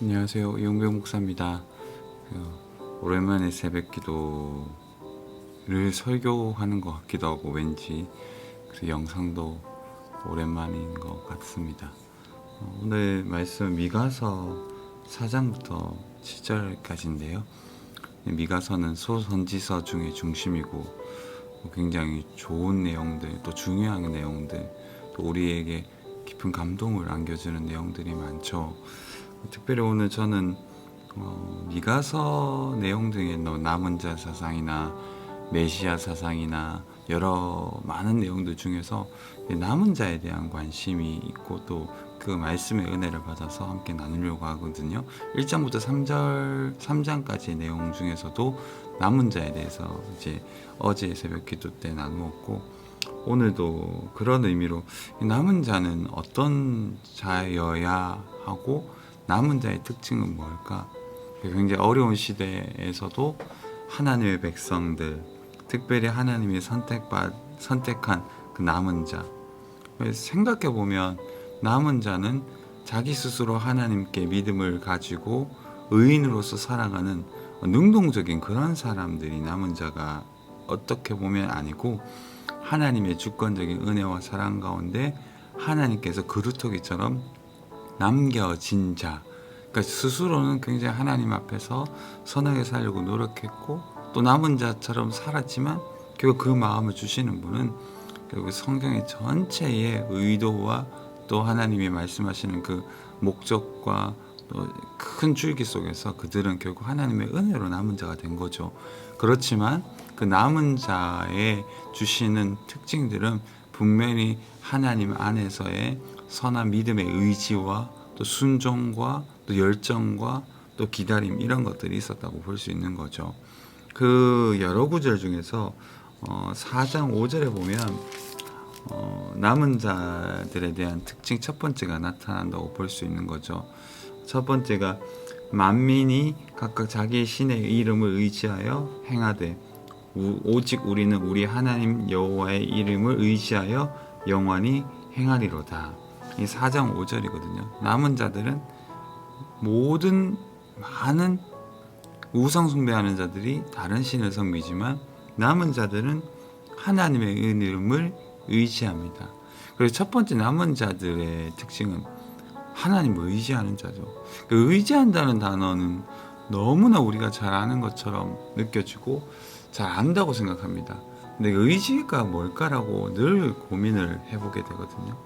안녕하세요. 이용병 목사입니다. 오랜만에 새벽 기도를 설교하는 것 같기도 하고 왠지 그 영상도 오랜만인 것 같습니다. 오늘 말씀 미가서 4장부터 7절까지인데요. 미가서는 소선지서 중에 중심이고 굉장히 좋은 내용들, 또 중요한 내용들, 또 우리에게 깊은 감동을 안겨주는 내용들이 많죠. 특별히 오늘 저는 미가서 내용 중에 남은 자 사상이나 메시아 사상이나 여러 많은 내용들 중에서 남은 자에 대한 관심이 있고 또 그 말씀의 은혜를 받아서 함께 나누려고 하거든요. 1장부터 3장까지 내용 중에서도 남은 자에 대해서 이제 어제 새벽 기도 때 나누었고, 오늘도 그런 의미로 남은 자는 어떤 자여야 하고 남은 자의 특징은 뭘까? 굉장히 어려운 시대에서도 하나님의 백성들, 특별히 하나님이 선택한 그 남은 자, 생각해보면 남은 자는 자기 스스로 하나님께 믿음을 가지고 의인으로서 살아가는 능동적인 그런 사람들이 남은 자가 어떻게 보면 아니고, 하나님의 주권적인 은혜와 사랑 가운데 하나님께서 그루터기처럼 남겨진 자, 그러니까 스스로는 굉장히 하나님 앞에서 선하게 살려고 노력했고 또 남은 자처럼 살았지만 결국 그 마음을 주시는 분은 결국 성경의 전체의 의도와 또 하나님이 말씀하시는 그 목적과 또 큰 줄기 속에서 그들은 결국 하나님의 은혜로 남은 자가 된 거죠. 그렇지만 그 남은 자의 주시는 특징들은 분명히 하나님 안에서의 선한 믿음의 의지와 또 순종과 또 열정과 또 기다림, 이런 것들이 있었다고 볼 수 있는 거죠. 그 여러 구절 중에서 4장 5절에 보면 남은 자들에 대한 특징 첫 번째가 나타난다고 볼 수 있는 거죠. 첫 번째가 만민이 각각 자기 신의 이름을 의지하여 행하되 오직 우리는 우리 하나님 여호와의 이름을 의지하여 영원히 행하리로다. 이 4장 5절이거든요. 남은 자들은 많은 우상 숭배하는 자들이 다른 신을 섬기지만 남은 자들은 하나님의 이름을 의지합니다. 그래서 첫 번째 남은 자들의 특징은 하나님을 의지하는 자죠. 그 의지한다는 단어는 너무나 우리가 잘 아는 것처럼 느껴지고 잘 안다고 생각합니다. 근데 의지가 뭘까라고 늘 고민을 해보게 되거든요.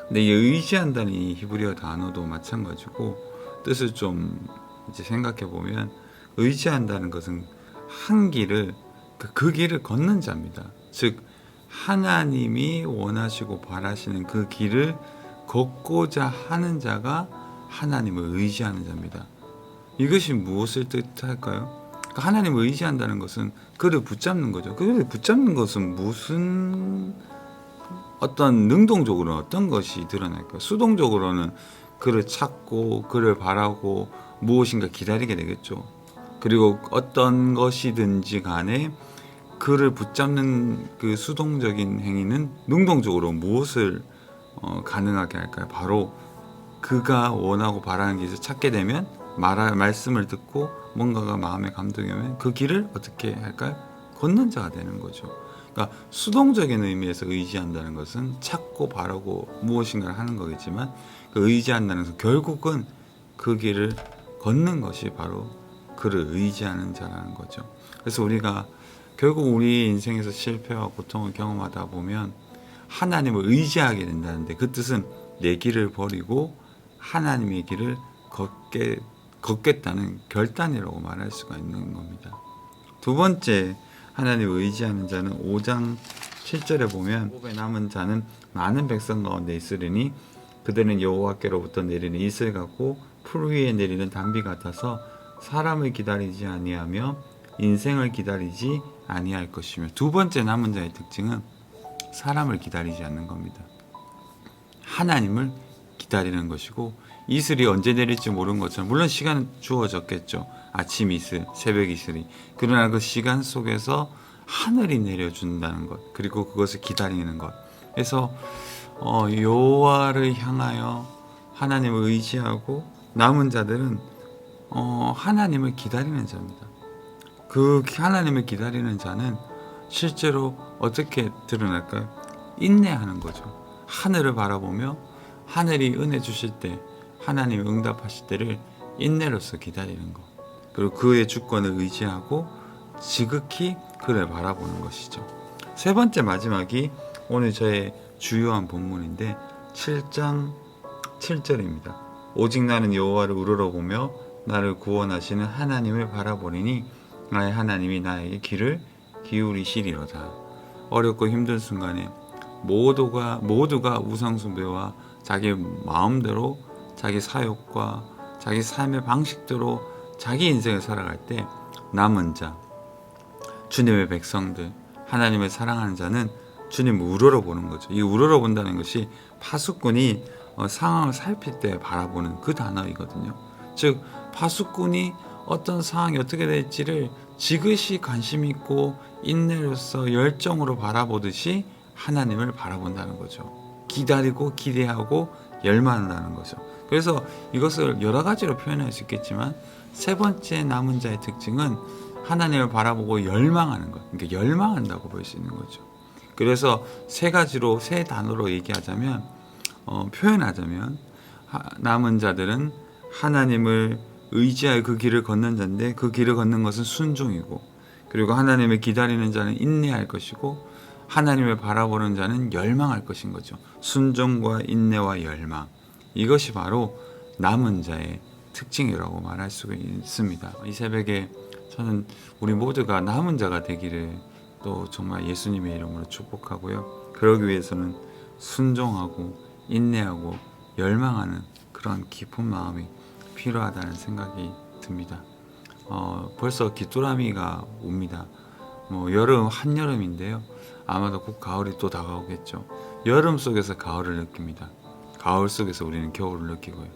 근데 이 의지한다는 이 히브리어 단어도 마찬가지고 뜻을 좀 이제 생각해 보면 의지한다는 것은 한 길을 그 길을 걷는 자입니다. 즉 하나님이 원하시고 바라시는 그 길을 걷고자 하는 자가 하나님을 의지하는 자입니다. 이것이 무엇을 뜻할까요? 하나님을 의지한다는 것은 그를 붙잡는 거죠. 그를 붙잡는 것은 무슨 어떤 능동적으로는 어떤 것이 드러날까요? 수동적으로는 그를 찾고 그를 바라고 무엇인가 기다리게 되겠죠. 그리고 어떤 것이든지 간에 그를 붙잡는 그 수동적인 행위는 능동적으로 무엇을 가능하게 할까요? 바로 그가 원하고 바라는 길을 찾게 되면 말씀을 듣고 뭔가가 마음에 감동이 오면 그 길을 어떻게 할까요? 걷는 자가 되는 거죠. 그러니까 수동적인 의미에서 의지한다는 것은 찾고 바라고 무엇인가를 하는 거겠지만, 그 의지한다는 것은 결국은 그 길을 걷는 것이 바로 그를 의지하는 자라는 거죠. 그래서 우리가 결국 우리 인생에서 실패와 고통을 경험하다 보면 하나님을 의지하게 된다는데, 그 뜻은 내 길을 버리고 하나님의 길을 걷겠다는 결단이라고 말할 수가 있는 겁니다. 두 번째 하나님을 의지하는 자는 5장 7절에 보면 야곱의 남은 자는 많은 백성 가운데 있으리니 그들은 여호와께로부터 내리는 이슬 같고 풀 위에 내리는 단비 같아서 사람을 기다리지 아니하며 인생을 기다리지 아니할 것이며, 두 번째 남은 자의 특징은 사람을 기다리지 않는 겁니다. 하나님을 기다리는 것이고, 이슬이 언제 내릴지 모르는 것처럼 물론 시간은 주어졌겠죠. 아침 이슬, 새벽 이슬이. 그러나 그 시간 속에서 하늘이 내려준다는 것, 그리고 그것을 기다리는 것. 그래서 여호와를 향하여 하나님을 의지하고 남은 자들은 하나님을 기다리는 자입니다. 그 하나님을 기다리는 자는 실제로 어떻게 드러날까요? 인내하는 거죠. 하늘을 바라보며 하늘이 은혜 주실 때, 하나님이 응답하실 때를 인내로서 기다리는 것. 그리고 그의 주권을 의지하고 지극히 그를 바라보는 것이죠. 세 번째 마지막이 오늘 저의 주요한 본문인데 7장 7절입니다. 오직 나는 여호와를 우러러보며 나를 구원하시는 하나님을 바라보리니 나의 하나님이 나에게 귀를 기울이시리로다. 어렵고 힘든 순간에 모두가 우상숭배와 자기 마음대로 자기 사욕과 자기 삶의 방식대로 자기 인생을 살아갈 때 남은 자, 주님의 백성들, 하나님을 사랑하는 자는 주님을 우러러보는 거죠. 이 우러러본다는 것이 파수꾼이 상황을 살필 때 바라보는 그 단어이거든요. 즉 파수꾼이 어떤 상황이 어떻게 될지를 지그시 관심 있고 인내로서 열정으로 바라보듯이 하나님을 바라본다는 거죠. 기다리고 기대하고 열망한다는 거죠. 그래서 이것을 여러 가지로 표현할 수 있겠지만 세 번째 남은 자의 특징은 하나님을 바라보고 열망하는 것. 그러니까 열망한다고 볼 수 있는 거죠. 그래서 세 단어로 얘기하자면 표현하자면 남은 자들은 하나님을 의지하여 그 길을 걷는 자인데 그 길을 걷는 것은 순종이고, 그리고 하나님을 기다리는 자는 인내할 것이고, 하나님을 바라보는 자는 열망할 것인 거죠. 순종과 인내와 열망, 이것이 바로 남은 자의 특징이라고 말할 수 있습니다. 이 새벽에 저는 우리 모두가 남은 자가 되기를 또 정말 예수님의 이름으로 축복하고요. 그러기 위해서는 순종하고 인내하고 열망하는 그런 깊은 마음이 필요하다는 생각이 듭니다. 벌써 귀뚜라미가 옵니다. 한여름인데요. 아마도 곧 가을이 또 다가오겠죠. 여름 속에서 가을을 느낍니다. 가을 속에서 우리는 겨울을 느끼고요.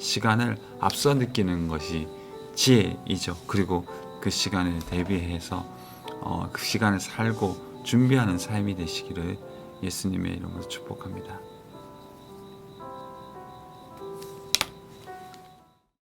시간을 앞서 느끼는 것이 지혜이죠. 그리고 그 시간에 대비해서 그 시간을 살고 준비하는 삶이 되시기를 예수님의 이름으로 축복합니다.